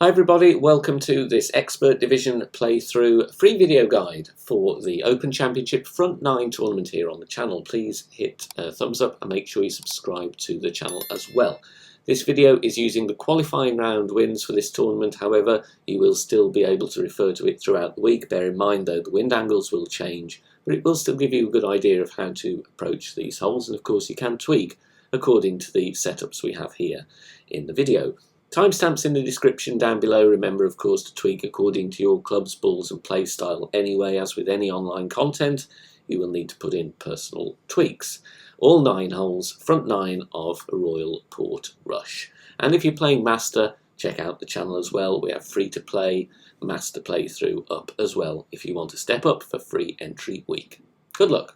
Hi everybody, welcome to this Expert Division playthrough free video guide for the Open Championship Front 9 tournament here on the channel. Please hit a thumbs up and make sure you subscribe to the channel as well. This video is using the qualifying round wins for this tournament, however you will still be able to refer to it throughout the week. Bear in mind though, the wind angles will change, but it will still give you a good idea of how to approach these holes, and of course you can tweak according to the setups we have here in the video. Timestamps in the description down below. Remember, of course, to tweak according to your club's balls and play style anyway. As with any online content, you will need to put in personal tweaks. All 9 holes, front 9 of Royal Portrush. And if you're playing Master, check out the channel as well. We have free-to-play Master playthrough up as well if you want to step up for free entry week. Good luck.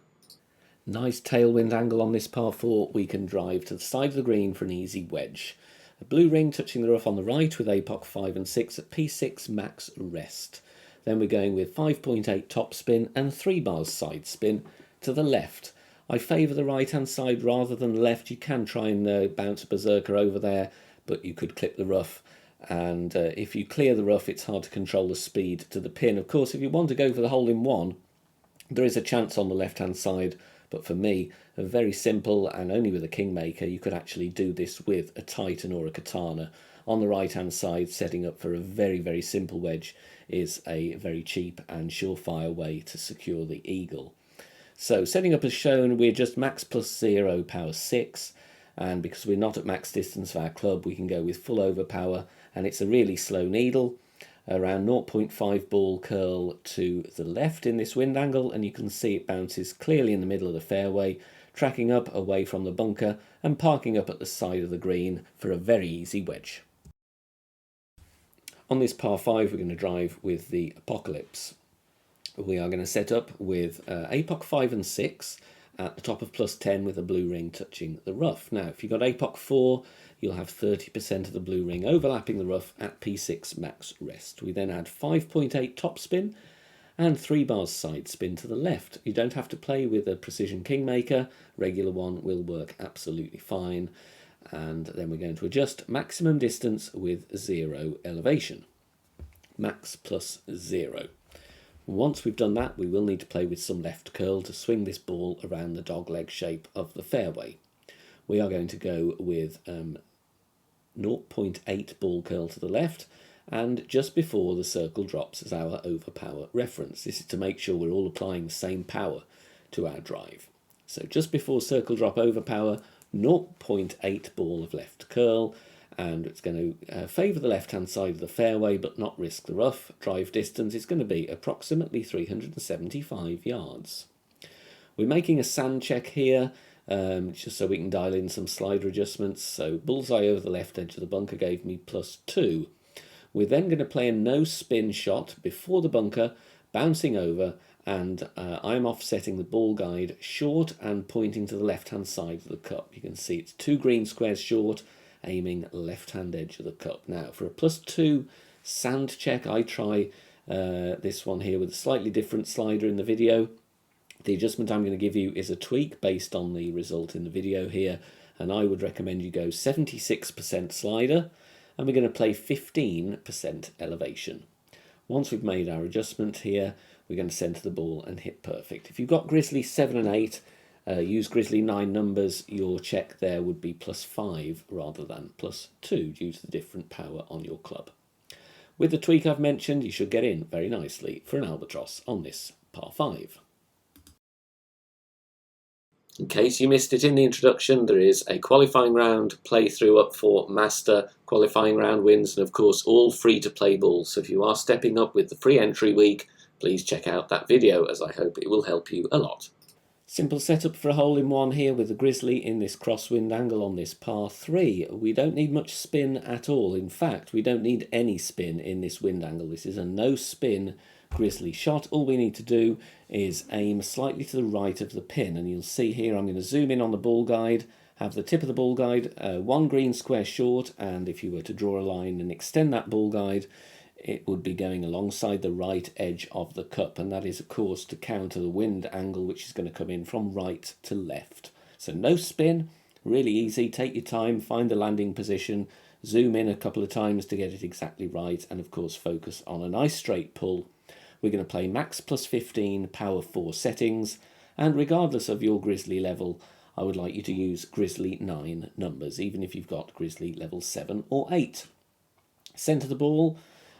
Nice tailwind angle on this par 4. We can drive to the side of the green for an easy wedge. A blue ring touching the rough on the right with APOC 5 and 6 at P6 max rest. Then we're going with 5.8 top spin and 3 bars side spin to the left. I favour the right hand side rather than the left. You can try and bounce a berserker over there, but you could clip the rough. And if you clear the rough, it's hard to control the speed to the pin. Of course, if you want to go for the hole in one, there is a chance on the left hand side. But for me, a very simple, and only with a kingmaker, you could actually do this with a Titan or a Katana. On the right hand side, setting up for a very, very simple wedge is a very cheap and surefire way to secure the eagle. So setting up as shown, we're just max plus 0 power 6, and because we're not at max distance of our club, we can go with full overpower, and it's a really slow needle. Around 0.5 ball curl to the left in this wind angle, and you can see it bounces clearly in the middle of the fairway, tracking up away from the bunker and parking up at the side of the green for a very easy wedge. On this par 5 we're going to drive with the Apocalypse. We are going to set up with APOC 5 and 6 at the top of plus 10 with a blue ring touching the rough. Now if you've got APOC 4, you'll have 30% of the blue ring overlapping the rough at P6 max rest. We then add 5.8 top spin and 3 bars side spin to the left. You don't have to play with a precision kingmaker. Regular one will work absolutely fine. And then we're going to adjust maximum distance with 0 elevation. Max plus 0. Once we've done that, we will need to play with some left curl to swing this ball around the dogleg shape of the fairway. We are going to go with 0.8 ball curl to the left and just before the circle drops as our overpower reference. This is to make sure we're all applying the same power to our drive. So just before circle drop overpower, 0.8 ball of left curl, and it's going to favour the left hand side of the fairway but not risk the rough. Drive distance is going to be approximately 375 yards. We're making a sand check here, just so we can dial in some slider adjustments. So bullseye over the left edge of the bunker gave me plus 2. We're then going to play a no spin shot before the bunker, bouncing over, and I'm offsetting the ball guide short and pointing to the left hand side of the cup. You can see it's 2 green squares short, aiming left hand edge of the cup. Now for a plus 2 sand check, I try this one here with a slightly different slider in the video. The adjustment I'm going to give you is a tweak based on the result in the video here, and I would recommend you go 76% slider, and we're going to play 15% elevation. Once we've made our adjustment here, we're going to centre the ball and hit perfect. If you've got Grizzly 7 and 8, use Grizzly 9 numbers, your check there would be plus 5 rather than plus 2 due to the different power on your club. With the tweak I've mentioned, you should get in very nicely for an albatross on this par 5. In case you missed it in the introduction, there is a qualifying round playthrough up for Master, qualifying round wins, and of course all free to play balls. So if you are stepping up with the free entry week, please check out that video, as I hope it will help you a lot. Simple setup for a hole in one here with the Grizzly in this crosswind angle on this par 3. We don't need much spin at all. In fact, we don't need any spin in this wind angle. This is a no spin Grizzly shot. All we need to do is aim slightly to the right of the pin, and you'll see here I'm going to zoom in on the ball guide, have the tip of the ball guide 1 green square short, and if you were to draw a line and extend that ball guide, it would be going alongside the right edge of the cup, and that is of course to counter the wind angle which is going to come in from right to left. So no spin, really easy. Take your time, find the landing position, zoom in a couple of times to get it exactly right, and of course focus on a nice straight pull. We're going to play max plus 15, power 4 settings, and regardless of your grizzly level, I would like you to use grizzly 9 numbers, even if you've got grizzly level 7 or 8. Centre the ball,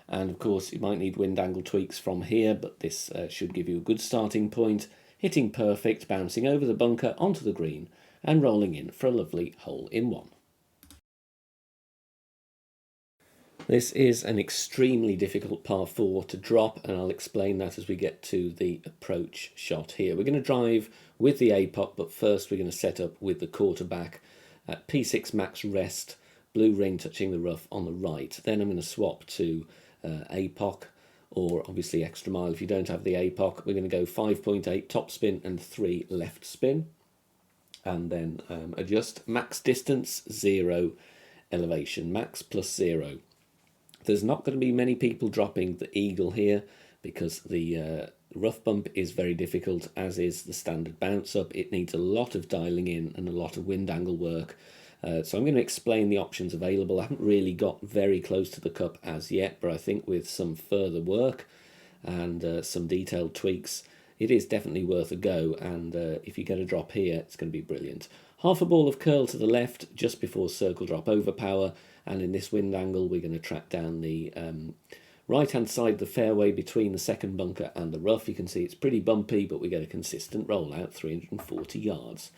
and of course you might need wind angle tweaks from here, but this should give you a good starting point. Hitting perfect, bouncing over the bunker onto the green, and rolling in for a lovely hole in one. This is an extremely difficult par 4 to drop, and I'll explain that as we get to the approach shot here. We're going to drive with the APOC, but first we're going to set up with the quarterback at P6 max rest, blue ring touching the rough on the right. Then I'm going to swap to APOC, or obviously extra mile if you don't have the APOC. We're going to go 5.8 top spin and 3 left spin, and then adjust max distance 0, elevation max plus 0. There's not going to be many people dropping the eagle here because the rough bump is very difficult, as is the standard bounce up. It needs a lot of dialing in and a lot of wind angle work. So I'm going to explain the options available. I haven't really got very close to the cup as yet, but I think with some further work and some detailed tweaks, it is definitely worth a go. And if you get a drop here, it's going to be brilliant. Half a ball of curl to the left just before circle drop over power. And in this wind angle, we're going to track down the right-hand side of the fairway between the second bunker and the rough. You can see it's pretty bumpy, but we get a consistent rollout, 340 yards.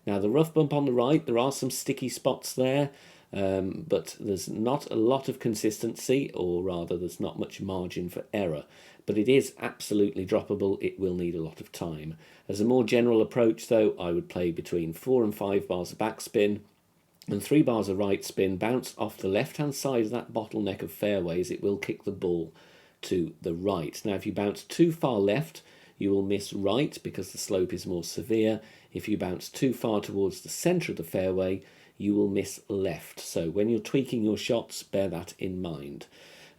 Now, the rough bump on the right, there are some sticky spots there, but there's not a lot of consistency, or rather, there's not much margin for error. But it is absolutely droppable. It will need a lot of time. As a more general approach, though, I would play between 4 and 5 bars of backspin, and 3 bars of right spin, bounce off the left-hand side of that bottleneck of fairways. It will kick the ball to the right. Now, if you bounce too far left, you will miss right because the slope is more severe. If you bounce too far towards the centre of the fairway, you will miss left. So when you're tweaking your shots, bear that in mind.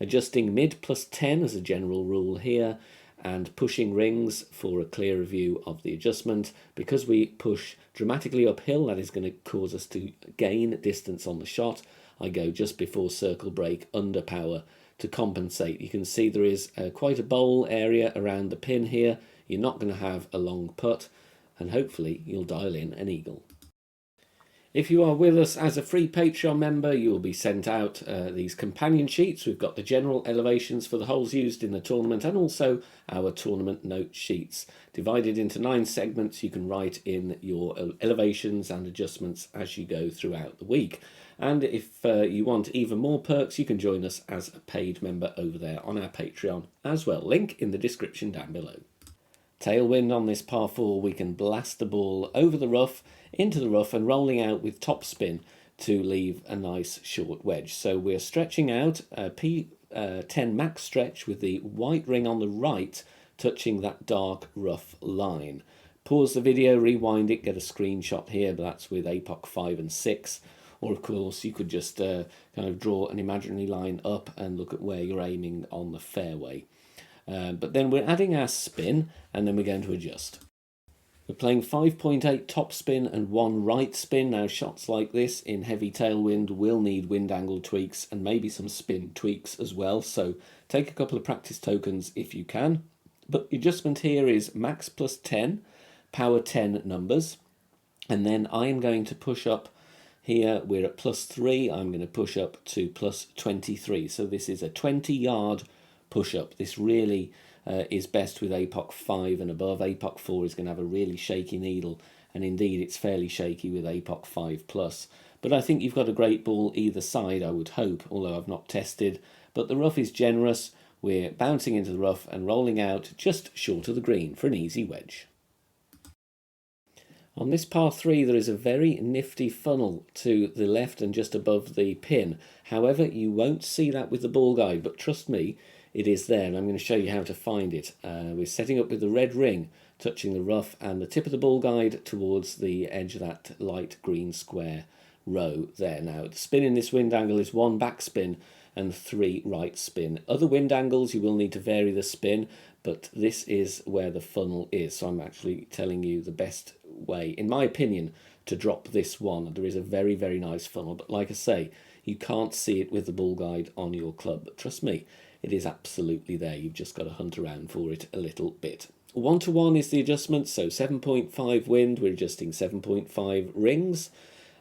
Adjusting mid plus 10 as a general rule here, and pushing rings for a clearer view of the adjustment. Because we push dramatically uphill, that is going to cause us to gain distance on the shot. I go just before circle break under power to compensate. You can see there is quite a bowl area around the pin here. You're not going to have a long putt, and hopefully you'll dial in an eagle. If you are with us as a free Patreon member, you will be sent out these companion sheets. We've got the general elevations for the holes used in the tournament, and also our tournament note sheets. Divided into 9 segments, you can write in your elevations and adjustments as you go throughout the week. And if you want even more perks, you can join us as a paid member over there on our Patreon as well. Link in the description down below. Tailwind on this par 4, we can blast the ball over the rough, into the rough, and rolling out with top spin to leave a nice short wedge. So we're stretching out a P10 max stretch with the white ring on the right touching that dark rough line. Pause the video, rewind it, get a screenshot here, but that's with APOC 5 and 6. Or of course you could just kind of draw an imaginary line up and look at where you're aiming on the fairway. But then we're adding our spin, and then we're going to adjust. We're playing 5.8 top spin and 1 right spin. Now, shots like this in heavy tailwind will need wind angle tweaks and maybe some spin tweaks as well. So take a couple of practice tokens if you can. But the adjustment here is max plus 10, power 10 numbers. And then I am going to push up here. We're at plus 3. I'm going to push up to plus 23. So this is a 20-yard push-up. This really is best with APOC 5 and above. APOC 4 is going to have a really shaky needle, and indeed it's fairly shaky with APOC 5 plus. But I think you've got a great ball either side, I would hope, although I've not tested. But the rough is generous. We're bouncing into the rough and rolling out just short of the green for an easy wedge. On this par 3, there is a very nifty funnel to the left and just above the pin. However, you won't see that with the ball guide, but trust me, it is there, and I'm going to show you how to find it. We're setting up with the red ring touching the rough and the tip of the ball guide towards the edge of that light green square row there. Now, the spin in this wind angle is 1 backspin and 3 right spin. Other wind angles, you will need to vary the spin, but this is where the funnel is. So I'm actually telling you the best way, in my opinion, to drop this one. There is a very, very nice funnel, but like I say, you can't see it with the ball guide on your club. But trust me, it is absolutely there. You've just got to hunt around for it a little bit. 1-to-1 is the adjustment, so 7.5 wind, we're adjusting 7.5 rings.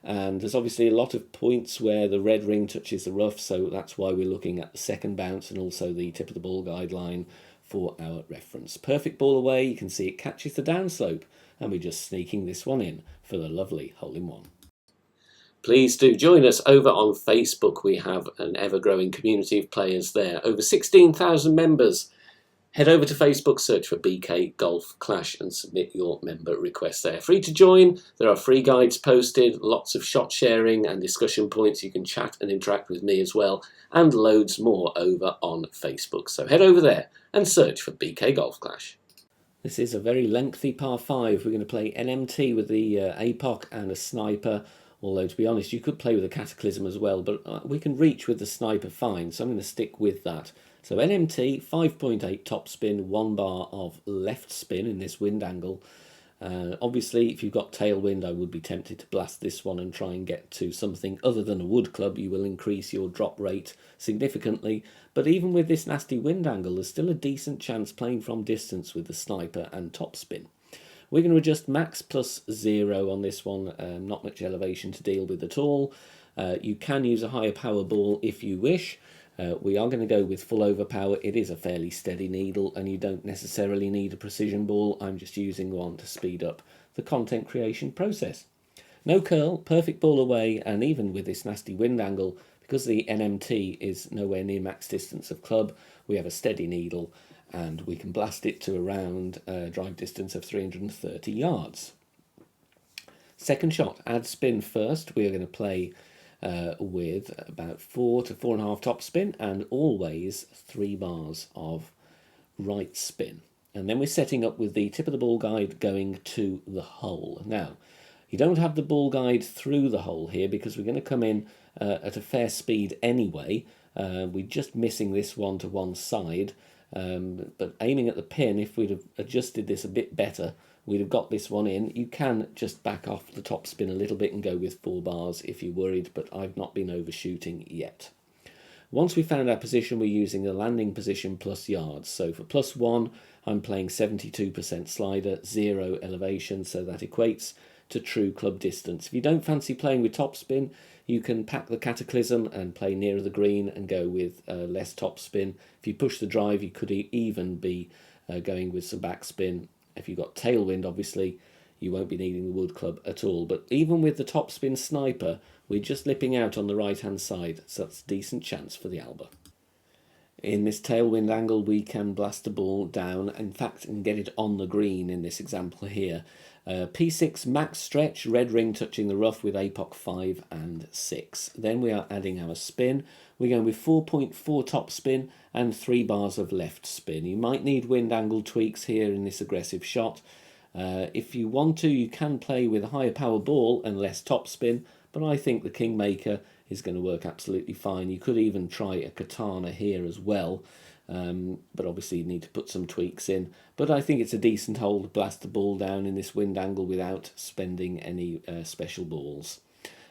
And there's obviously a lot of points where the red ring touches the rough, so that's why we're looking at the second bounce and also the tip of the ball guideline for our reference. Perfect ball away, you can see it catches the downslope, and we're just sneaking this one in for the lovely hole-in-one. Please do join us over on Facebook. We have an ever-growing community of players there, over 16,000 members. Head over to Facebook, search for BK Golf Clash and submit your member request there. Free to join, there are free guides posted, lots of shot sharing and discussion points. You can chat and interact with me as well, and loads more over on Facebook. So head over there and search for BK Golf Clash. This is a very lengthy par 5. We're going to play NMT with the APOC and a sniper. Although, to be honest, you could play with a cataclysm as well, but we can reach with the sniper fine, so I'm going to stick with that. So NMT, 5.8 top spin, 1 bar of left spin in this wind angle. Obviously, if you've got tailwind, I would be tempted to blast this one and try and get to something other than a wood club. You will increase your drop rate significantly. But even with this nasty wind angle, there's still a decent chance playing from distance with the sniper and top spin. We're going to adjust max plus 0 on this one, not much elevation to deal with at all. You can use a higher power ball if you wish. We are going to go with full overpower. It is a fairly steady needle and you don't necessarily need a precision ball. I'm just using one to speed up the content creation process. No curl, perfect ball away, and even with this nasty wind angle, because the NMT is nowhere near max distance of club, we have a steady needle and we can blast it to around a drive distance of 330 yards. Second shot, add spin first. We are going to play with about 4 to 4.5 top spin and always 3 bars of right spin. And then we're setting up with the tip of the ball guide going to the hole. Now, you don't have the ball guide through the hole here because we're going to come in at a fair speed anyway. We're just missing this one to one side. But aiming at the pin, if we'd have adjusted this a bit better, we'd have got this one in. You can just back off the top spin a little bit and go with 4 bars if you're worried, but I've not been overshooting yet. Once we found our position, we're using the landing position plus yards. So for plus 1, I'm playing 72% slider, 0 elevation, so that equates to true club distance. If you don't fancy playing with topspin, you can pack the Cataclysm and play nearer the green and go with less topspin. If you push the drive, you could even be going with some backspin. If you've got tailwind, obviously, you won't be needing the wood club at all. But even with the topspin sniper, we're just lipping out on the right-hand side, so that's a decent chance for the Alba. In this tailwind angle, we can blast the ball down, in fact, and get it on the green in this example here. P6 max stretch, red ring touching the rough with APOC 5 and 6. Then we are adding our spin. We're going with 4.4 top spin and 3 bars of left spin. You might need wind angle tweaks here in this aggressive shot. If you want to, you can play with a higher power ball and less top spin, but I think the Kingmaker is going to work absolutely fine. You could even try a Katana here as well, but obviously you need to put some tweaks in. But I think it's a decent hole to blast the ball down in this wind angle without spending any special balls.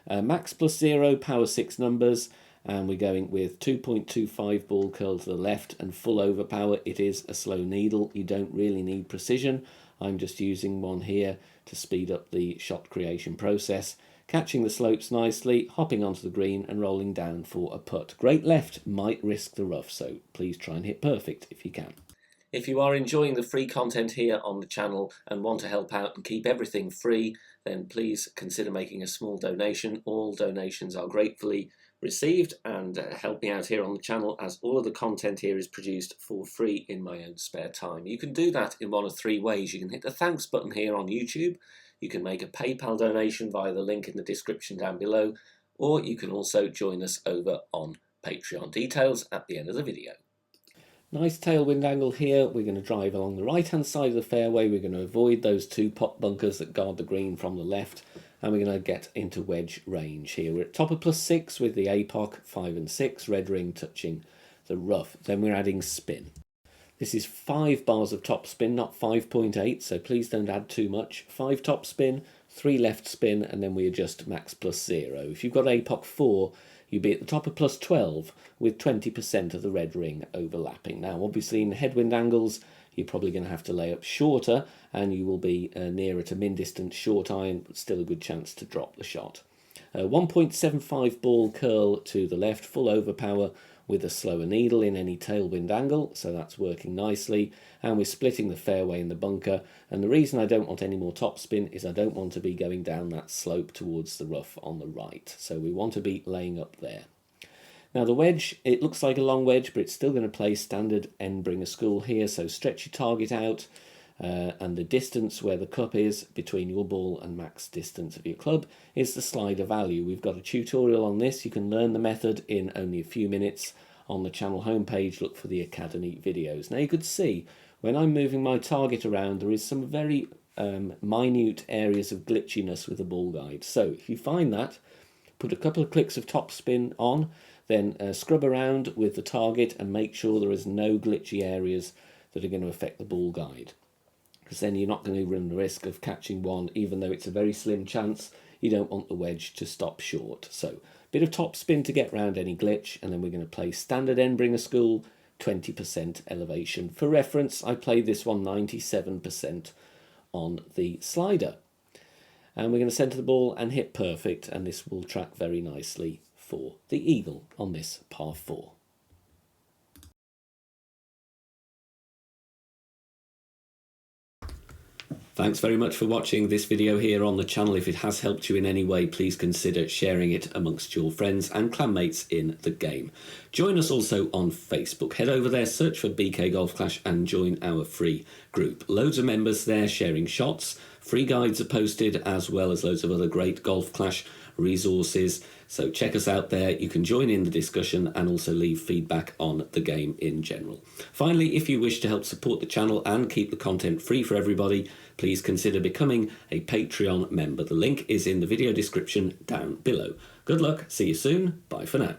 Max plus 0, power 6 numbers, and we're going with 2.25 ball curl to the left and full overpower. It is a slow needle. You don't really need precision. I'm just using one here to speed up the shot creation process. Catching the slopes nicely, hopping onto the green and rolling down for a putt. Great left might risk the rough, so please try and hit perfect if you can. If you are enjoying the free content here on the channel and want to help out and keep everything free, then please consider making a small donation. All donations are gratefully received and help me out here on the channel, as all of the content here is produced for free in my own spare time. You can do that in one of 3 ways. You can hit the thanks button here on YouTube. You can make a PayPal donation via the link in the description down below, or you can also join us over on Patreon. Details at the end of the video. Nice tailwind angle here. We're going to drive along the right-hand side of the fairway. We're going to avoid those 2 pot bunkers that guard the green from the left, and we're going to get into wedge range here. We're at top of plus 6 with the APOC 5 and 6, red ring touching the rough. Then we're adding spin. This is 5 bars of top spin, not 5.8, so please don't add too much. 5 top spin, 3 left spin, and then we adjust max plus 0. If you've got APOC 4, you'd be at the top of plus 12 with 20% of the red ring overlapping. Now, obviously, in headwind angles, you're probably going to have to lay up shorter, and you will be nearer to min-distance short iron, but still a good chance to drop the shot. 1.75 ball curl to the left, full overpower with a slower needle in any tailwind angle, so that's working nicely. And we're splitting the fairway in the bunker, and the reason I don't want any more topspin is I don't want to be going down that slope towards the rough on the right, so we want to be laying up there. Now the wedge, it looks like a long wedge, but it's still going to play standard end bringer school here, so stretch your target out, and the distance where the cup is between your ball and max distance of your club is the slider value. We've got a tutorial on this. You can learn the method in only a few minutes on the channel homepage. Look for the Academy videos. Now you could see when I'm moving my target around, there is some very minute areas of glitchiness with the ball guide. So if you find that, put a couple of clicks of topspin on, then scrub around with the target and make sure there is no glitchy areas that are going to affect the ball guide. Because then you're not going to run the risk of catching one, even though it's a very slim chance. You don't want the wedge to stop short. So bit of top spin to get round any glitch, and then we're going to play standard end bringer school, 20% elevation. For reference, I played this one 97% on the slider. And we're going to centre the ball and hit perfect, and this will track very nicely for the eagle on this par 4. Thanks very much for watching this video here on the channel. If it has helped you in any way, please consider sharing it amongst your friends and clanmates in the game. Join us also on Facebook. Head over there, search for BK Golf Clash and join our free group. Loads of members there sharing shots. Free guides are posted, as well as loads of other great Golf Clash resources. So check us out there. You can join in the discussion and also leave feedback on the game in general. Finally, if you wish to help support the channel and keep the content free for everybody, please consider becoming a Patreon member. The link is in the video description down below. Good luck, see you soon, bye for now.